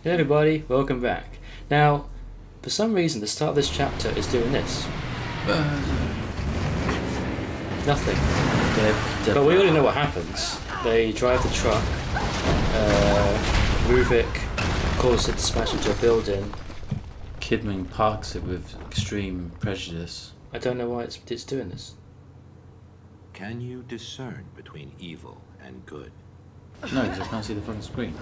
Hey everybody, welcome back. Now, for some reason, the start of this chapter is doing this. Nothing. But we already know what happens. They drive the truck, Ruvik causes it to smash into a building. Kidman parks it with extreme prejudice. I don't know why it's doing this. Can you discern between evil and good? No, because I can't see the front screen.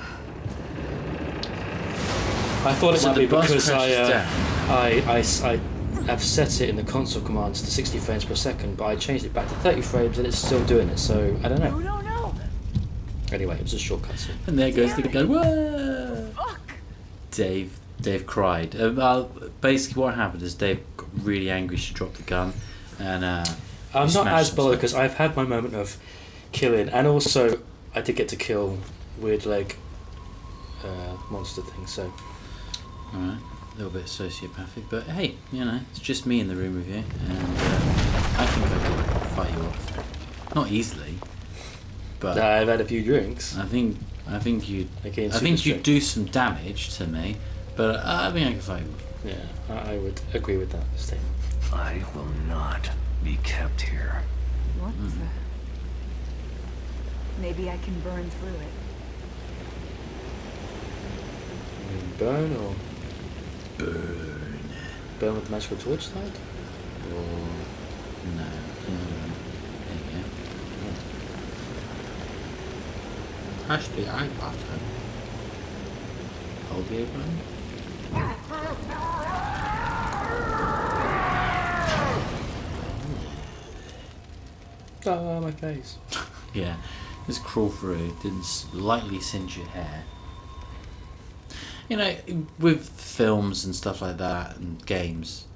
I thought it So might the be bus because crashes down. I have set it in the console commands to 60 frames per second, but I changed it back to 30 frames and it's still doing it, so I don't know. No. Anyway, it was a short cutscene. And there goes the guy. Whoa! Fuck. Dave cried. Basically, what happened is Dave got really angry. She dropped the gun, and I'm he not as smashed bothered some because I've had my moment of killing, and also I did get to kill weird leg monster thing. So stuff. Alright, a little bit sociopathic, but hey, it's just me in the room with you, and I think I could fight you off. Not easily, but I've had a few drinks. I think you'd Against I think super you'd do some damage to me, but I think I can fight you off. Yeah, I would agree with that statement. I will not be kept here. What's the... Maybe I can burn through it. You mean burn or Burn. burn with the magical torch side? Or no. There you go. Push the I button. Hold the A button. Oh, my face. Yeah. Just crawl through. Didn't lightly singe your hair. With films and stuff like that and games,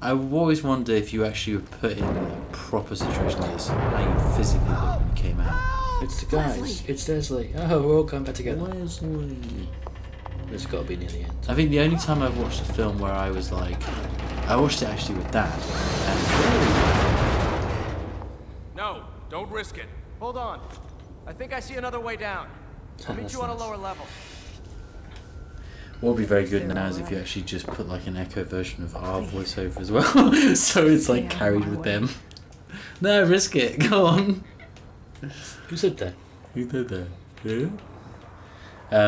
I always wonder if you actually were put in a proper situation like this, how you physically look when you came out. It's the guys. Leslie. It's Leslie. Oh, we're all coming back together. Leslie. It's got to be near the end. I think the only time I've watched a film where I was like, I watched it actually with Dad, and No, don't risk it. Hold on. I think I see another way down. I'll meet That's you on a nice. lower level. what would be very good now is if you actually just put like an echo version of our voiceover as well, so it's like Yeah, carried my with way. them. No, risk it. Go on. Who said that? Who did that? Yeah.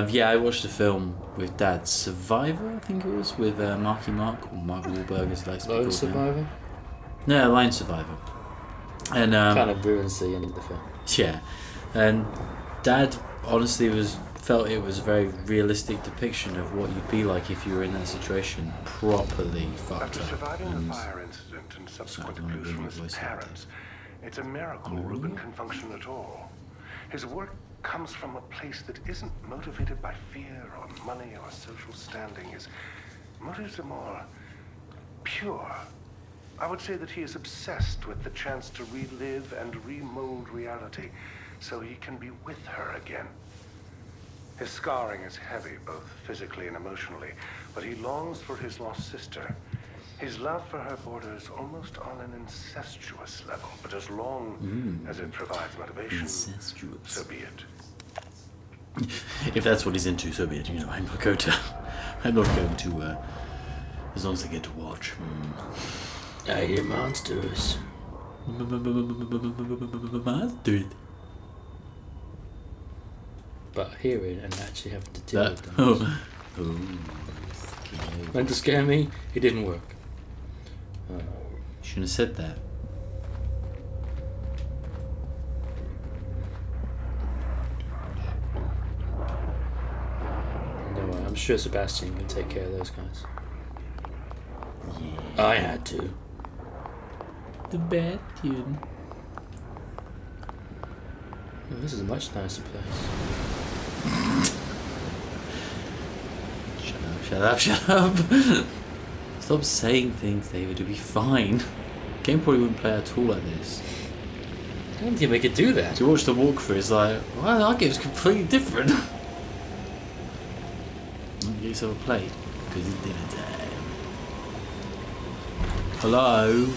Yeah, I watched a film with Dad, Survivor, I think it was, with Marky Mark, or Mark Wahlberg as he likes to be Lone called now. Survivor? No, Line Survivor. And Kind of ruins the end of the film. yeah, and Dad honestly felt it was a very realistic depiction of what you'd be like if you were in that situation, properly fucked After up. surviving And the fire incident and subsequent Sorry, I'm abuse from gonna his voice actor. parents, it's a miracle Ruben can function at all. His work comes from a place that isn't motivated by fear or money or social standing. His motives are more pure. I would say that he is obsessed with the chance to relive and remold reality so he can be with her again. His scarring is heavy, both physically and emotionally, but he longs for his lost sister. His love for her borders almost on an incestuous level, but as long as it provides motivation, Incestuous. so be it. If that's what he's into, so be it. I'm not going to. I'm not going to. As long as I get to watch. I hear monsters. Do it. But hearing and actually having to deal That. with them. Oh. Meant to scare me, it didn't work. Shouldn't have said that. No, I'm sure Sebastian can take care of those guys. I had to. The bad tune. Oh, this is a much nicer place. Shut up. Stop saying things, David. It'll be fine. Game probably wouldn't play at all like this. I don't think they could do that. To watch the walkthrough, it's like, well, our game's completely different. Get yourself a plate, because it's dinner time. Hello?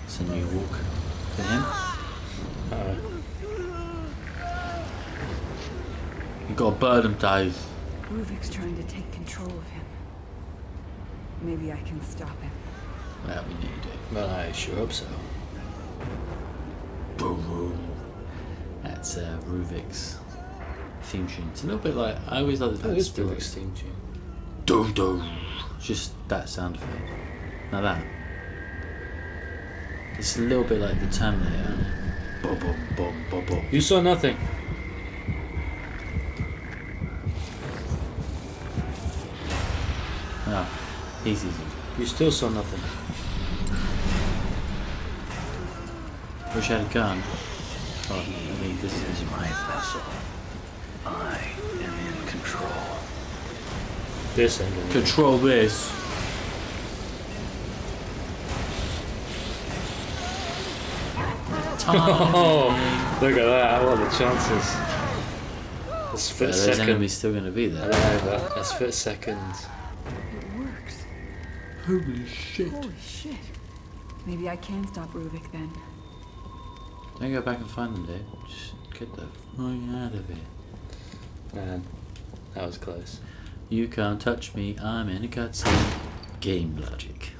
It's a new walk for him. You gotta burn them, Dave. Ruvik's trying to take control of him. Maybe I can stop him. Well, we know you do. Well, I sure hope so. Boom, boom. That's Ruvik's theme tune. It's a little bit like, I always like That that is story. Ruvik's theme tune. Do do. Just that sound effect. Now that. It's a little bit like the Terminator. Boom, boom, boom, boom, boom. You saw nothing. Ah, easy. You still saw nothing. Wish I had a gun. Oh, I mean, this is My vessel. I am in control. This ain't gonna control this. Oh, look at that. What are the chances? A split There's second. enemies still gonna be I there. don't know, but a split second. It works. Holy shit! Holy shit. Maybe I can stop Ruvik then. Don't go back and find them, dude. Just get the fuck out of here. Man, that was close. You can't touch me. I'm in a cutscene. Game logic.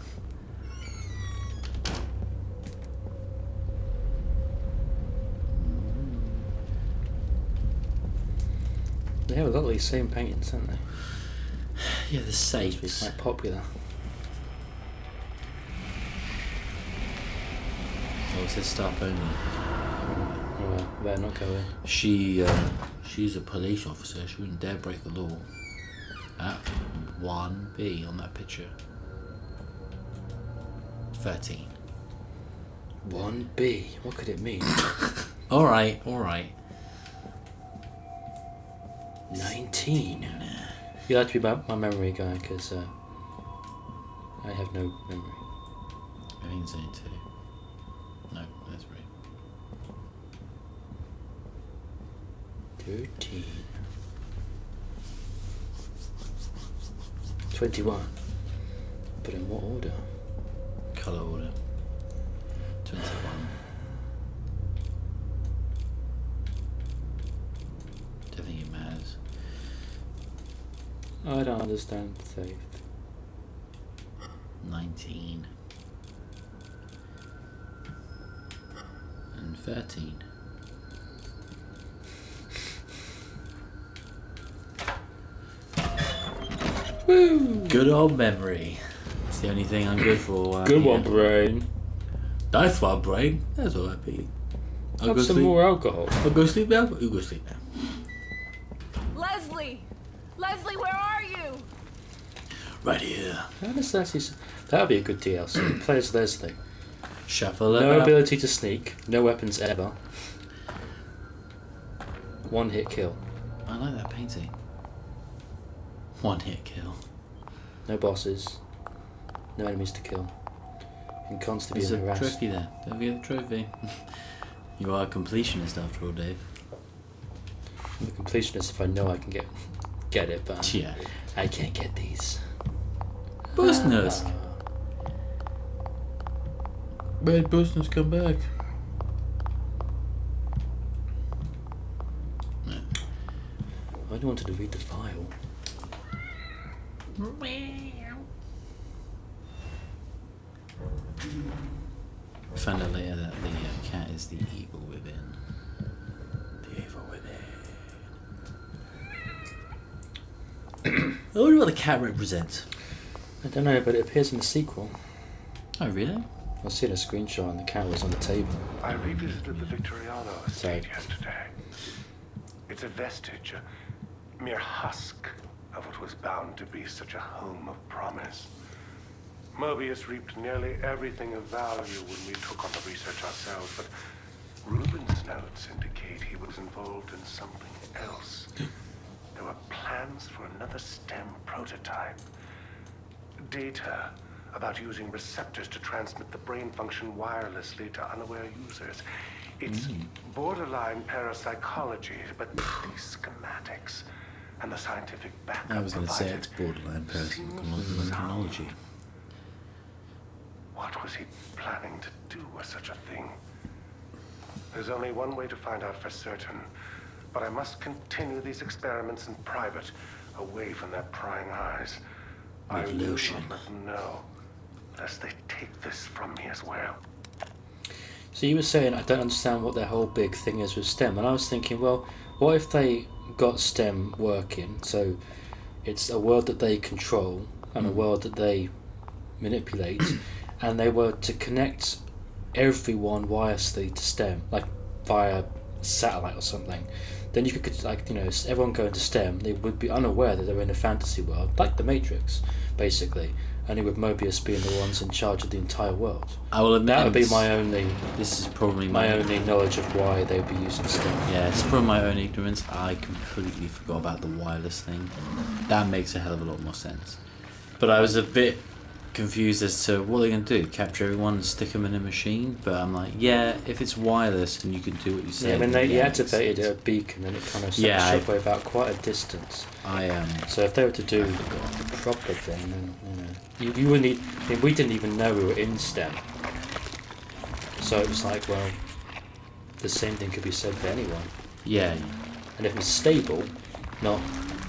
They have a lot of these same paintings, don't they? Yeah, the It's safes. quite popular. Oh, it says stop only. Well, better not go in. She's a police officer. She wouldn't dare break the law. At 1B on that picture. 13. 1B. What could it mean? All right, all right. 19. You'll have to be my memory guy, because I have no memory. I think it's only 2. No, that's 3. 13. 21. But in what order? Colour order. 21. Don't think it matters. I don't understand faith. 19. And 13. Woo! Good old memory. It's the only thing I'm good for. Good yeah. one, brain. Nice one, brain. That's all right, Pete. I'll Have go some sleep. more alcohol. I'll go sleep now. You go sleep now. Leslie! Leslie, where are you? Right here. How does that is? That would be a good DLC. Play as Leslie. Shuffle No about. ability to sneak. No weapons ever. One hit kill. I like that painting. One hit kill. No bosses. No enemies to kill. And constantly There's being a harassed. trophy there. Don't forget the trophy. You are a completionist after all, Dave. I'm a completionist if I know I can get it, but Yeah. I can't get these. Busness. Red Busness, come back. I only wanted to read the file. We found out later that the cat is the evil within. The evil within. I wonder what the cat represents. I don't know, but it appears in the sequel. Oh, really? I was seeing a screenshot and the cat was on the table. I revisited the Victoriano estate Sorry. yesterday. It's a vestige, a mere husk of what was bound to be such a home of promise. Mobius reaped nearly everything of value when we took on the research ourselves, but Rubens' notes indicate he was involved in something else. There were plans for another STEM prototype. Data about using receptors to transmit the brain function wirelessly to unaware users. It's borderline parapsychology, but the schematics and the scientific backup I was going to say provided it's borderline seems parapsychology. What was he planning to do with such a thing? There's only one way to find out for certain. but I must continue these experiments in private, away from their prying eyes. I will lotion. not let them know, lest they take this from me as well. So you were saying I don't understand what their whole big thing is with STEM, and I was thinking, well, what if they got STEM working? So it's a world that they control and a world that they manipulate, and they were to connect everyone wirelessly to STEM, like via satellite or something. Then you could, like, you know, everyone going to STEM, they would be unaware that they're in a fantasy world, like the Matrix, basically. Only with Mobius being the ones in charge of the entire world. I will admit That would be my only This is probably my only knowledge of why they would be using STEM. Yeah, it's probably my own ignorance. I completely forgot about the wireless thing. That makes a hell of a lot more sense. But I was a bit confused as to what they're going to do. Capture everyone and stick them in a machine? But I'm like, yeah, if it's wireless and you can do what you say. Yeah, I mean, they yeah, activated a beacon and it kind of sent Yeah, a shockwave out quite a distance. So if they were to do the proper thing, then, you wouldn't need... I mean, we didn't even know we were in STEM. So it was like, well, the same thing could be said for anyone. Yeah. And if it's stable, not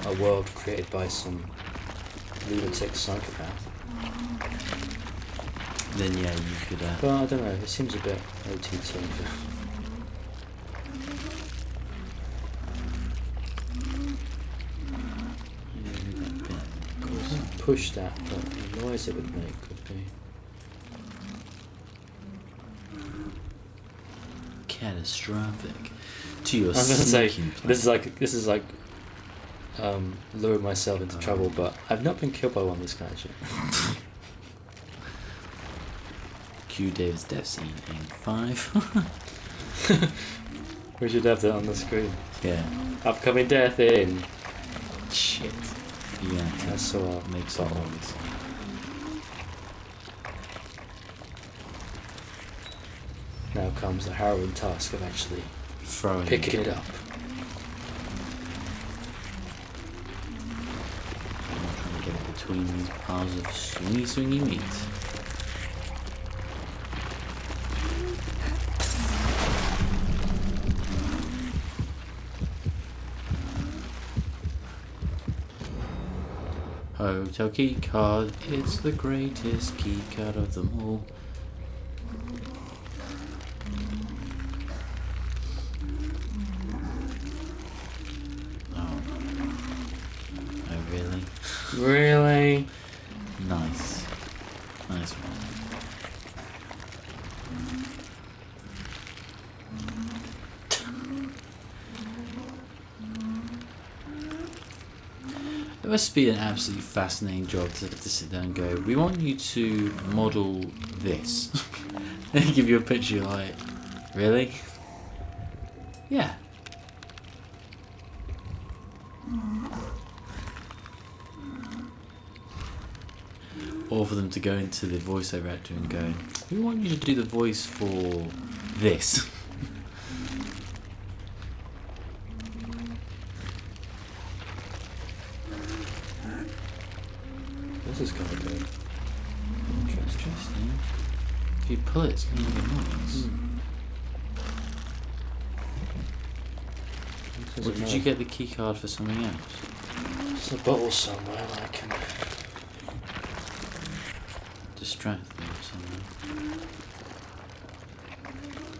a world created by some lunatic psychopath. Then yeah, you could. Well, I don't know. It seems a bit OTT. Push that, but the noise it would make would be catastrophic to your I'm gonna say sneaking plan. this is like luring myself into trouble, but I've not been killed by one of these kind of shit. Cue David's death scene in 5. We should have that on the screen. Yeah. Upcoming death in. Shit. Yeah. That's so Makes all noise. Now comes the harrowing task of actually Throwing picking it up. I'm trying to get it between these piles of swingy meat. Hotel key card, it's the greatest key card of them all. Oh. Oh really? Really? Nice. Nice one. It must be an absolutely fascinating job to sit down and go, we want you to model this. They give you a picture, you're like, really? Yeah. Or for them to go into the voiceover actor and go, we want you to do the voice for this. This is kind of good. Interesting. If you pull it, it's going to make a noise. Or did you get the key card for something else? There's a bottle somewhere I can... Distract them or something.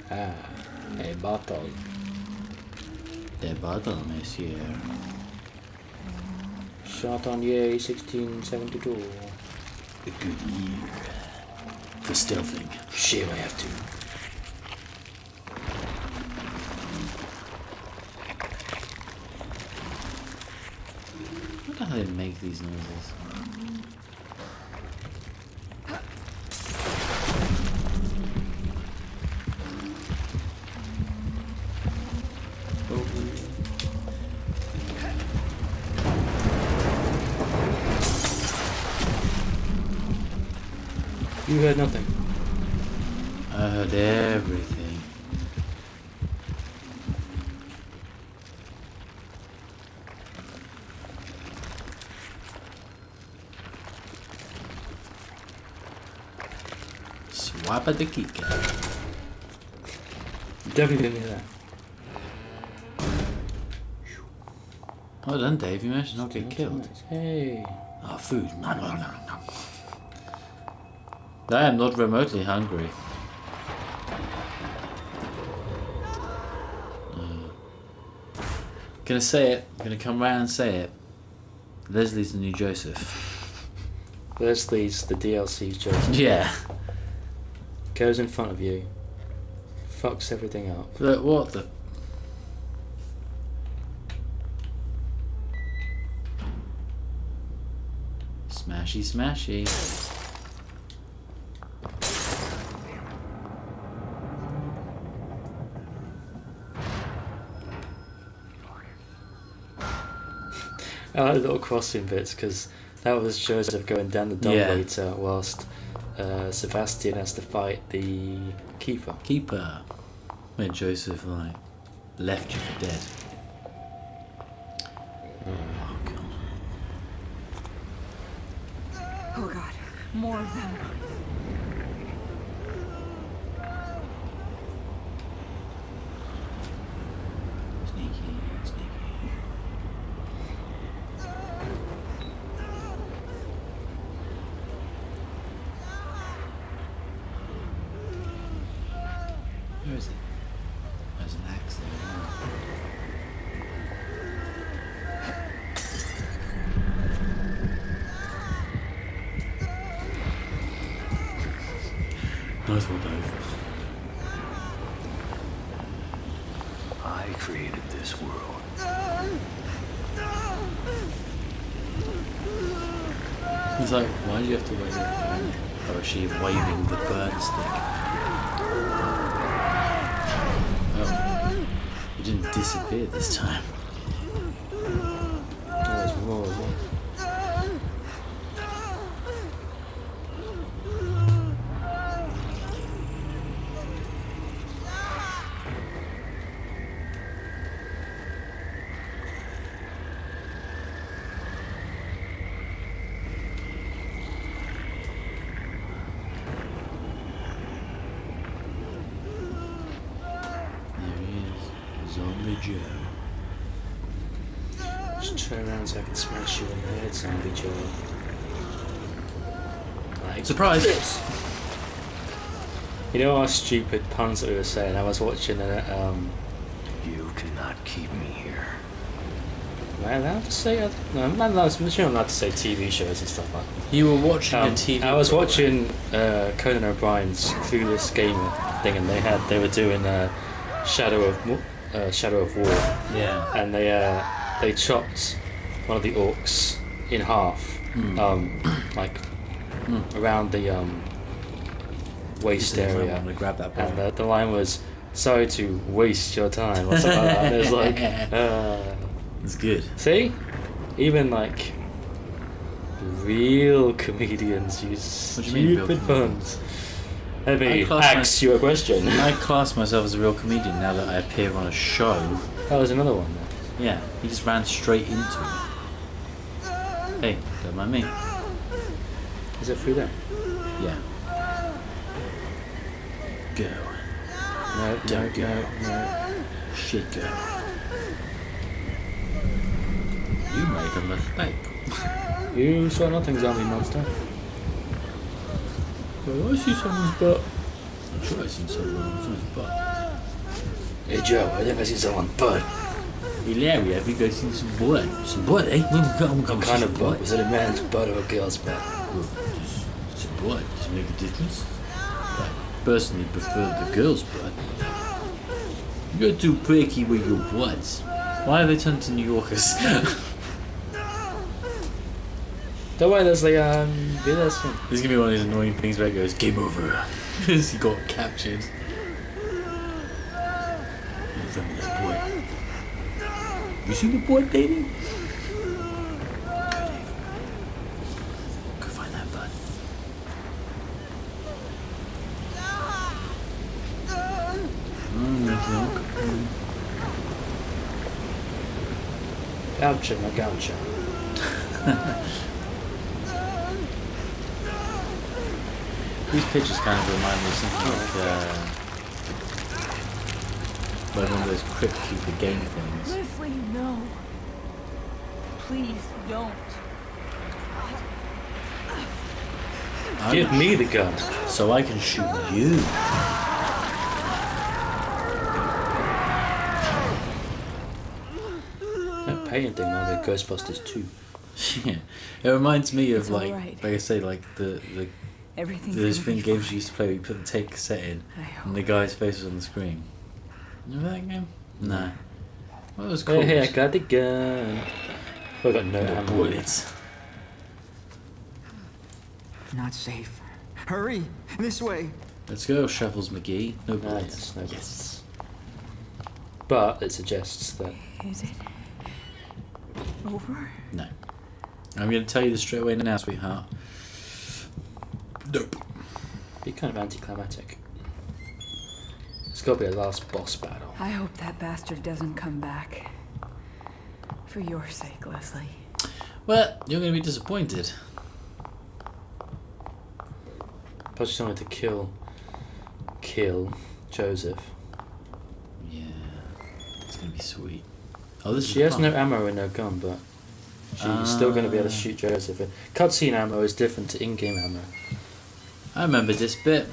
Ah, a bottle. The bottle, monsieur. Chardonnay 1672. A good year. For stealthing. Shame I have to. I wonder how they make these noises. You heard nothing. I heard everything. Swap at the key card. Definitely didn't hear that. Well done, Dave. You managed to not get killed. Hey. Ah, food. Nom, nom, nom, nom. I am not remotely hungry. Gonna say it. Gonna come round and say it. Leslie's the new Joseph. Leslie's the DLC's Joseph. Yeah. Goes in front of you. Fucks everything up. Look, what the... Smashy, smashy. I like the little crossing bits because that was Joseph going down the dumbwaiter whilst Sebastian has to fight the keeper. Keeper. When Joseph, like, left you for dead. Oh, God. Oh god, more of them. Sneaky, sneaky. Where is it? There's an axe there. Nice one, Dave. I created this world. He's like, why do you have to wave your hand? Or is she waving the burn stick? Oh, you didn't disappear this time. There's more of them. There he is, Zombie Joe. Just turn around so I can smash you in the head, Zombie Joe. Like Surprise! this. You know our stupid puns that we were saying? I was watching You cannot keep me here. am I allowed to say no, I'm not allowed to say TV shows and stuff like that. You were watching a TV I was program. watching Conan O'Brien's Clueless Gamer thing, and they were doing Shadow of War, Yeah. and they chopped one of the orcs in half, like around the waist I'm area, gonna grab that ball. and the line was "Sorry to waste your time" or something like that. And it was like, It's good. see, even like real comedians use What do you mean, real stupid puns. Let me I class ask you a question. I class myself as a real comedian now that I appear on a show. That was another one. Then. Yeah, he just ran straight into it. Hey, don't mind me. Is it through there? Yeah. Go. No, Don't go. no. Shit, go. You made a mistake. You saw nothing, zombie monster. Well, I see someone's butt. I'm sure I've seen someone's butt. Hey Joe, I think I see someone's butt. Hey Larry, I think I've seen some blood. Some blood, eh? What kind of butt? Was it a man's butt or a girl's butt? It's a blood. Does it make a difference? I personally prefer the girl's butt. You're too picky with your bloods. Why have they turned to New Yorkers? Don't worry, Leslie, be this one. This is gonna be one of these annoying things where it goes, game over. Because he got captured. You remember that boy? You see the boy, baby? Go find that bud. Gotcha, my gotcha. These pictures kind of remind me of something like one of those Crypt Keeper game things. Leslie, no. Please don't. Give me the gun. So I can shoot you. That painting now the Ghostbusters 2. Yeah, it reminds me of It's like, alright. like I say, like the Everything's those gonna be games fine. you used to play. We put the tape cassette in, I hope. and the guy's face was on the screen. Remember that game? No. Well, it was cool. Hey, I got the gun. I got no No ammo. bullets. Not safe. Hurry! This way! Let's go, Shuffles McGee. No Ah, bullets. yes, no Yes. bullets. But it suggests that Is it over? No. I'm going to tell you this straight away now, sweetheart. Nope. be kind of anticlimactic. It's got to be a last boss battle. I hope that bastard doesn't come back. For your sake, Leslie. Well, you're going to be disappointed. Plus, she's wanted to kill Joseph. Yeah. It's going to be sweet. Oh, this She is has no fun. ammo in her gun, but she's still going to be able to shoot Joseph. And cutscene ammo is different to in-game ammo. I remember this bit.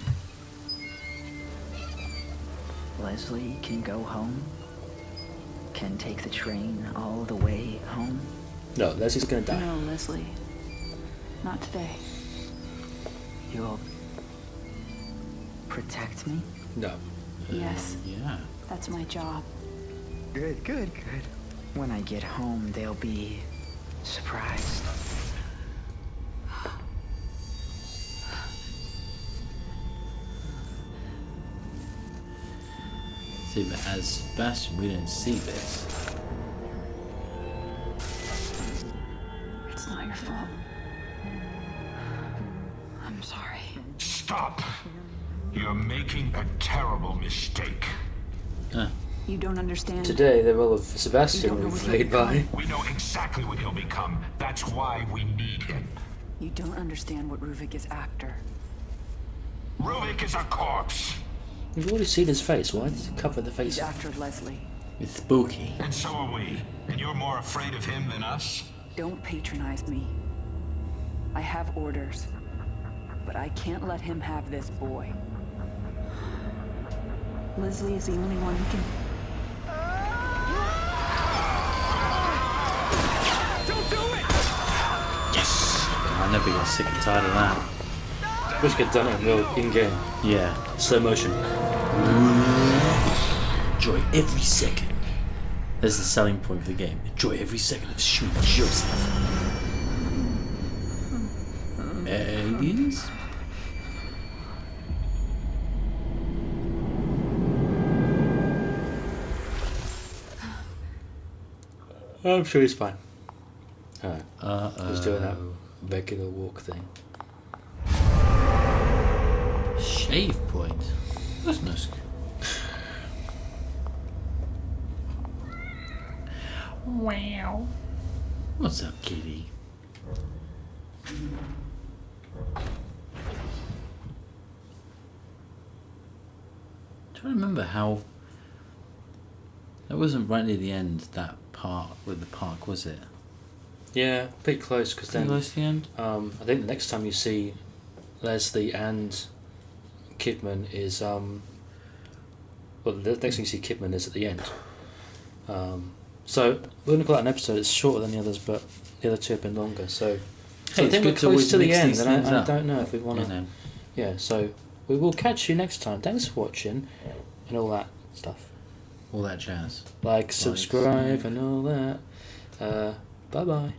Leslie can go home. Can take the train all the way home. No, Leslie's going to die. No, Leslie. Not today. You'll protect me? No. Yes, Yeah. that's my job. Good, good, good. When I get home, they'll be surprised. See, but as Sebastian, we didn't see this. It's not your fault. I'm sorry. Stop! You're making a terrible mistake. You don't understand. Today, the role of You Sebastian don't know will be what played he'll by... become. We know exactly what he'll become. That's why we need him. You don't understand what Ruvik is after. Ruvik is a corpse, You've already seen his face. Why did you cover the face He's up? after Leslie. It's spooky. and so are we. And you're more afraid of him than us? Don't patronize me. I have orders. But I can't let him have this boy. Leslie is the only one who can... I never got sick and tired of that. Wish we could done it in real in-game. Yeah. Slow motion. Enjoy every second. There's the selling point of the game. Enjoy every second of shooting Joseph. Aliens? I'm sure he's fine. Alright, Uh-oh. he's doing that regular walk thing. Shave point? That's no sc- Wow. What's up, kitty? Trying to remember how. That wasn't right near the end, that part with the park, was it? Yeah, pretty close, because then... Close to the end? I think the next time you see Leslie and Kidman is well, the next thing you see Kidman is at the end. So we're gonna call that an episode. It's shorter than the others, but the other two have been longer. So Hey, I it's think we're good to close always to the mix end, these and things I up. don't know if we want You to. know. Yeah, so we will catch you next time. Thanks for watching and all that stuff. All that jazz. Like, subscribe, and all that. Bye bye.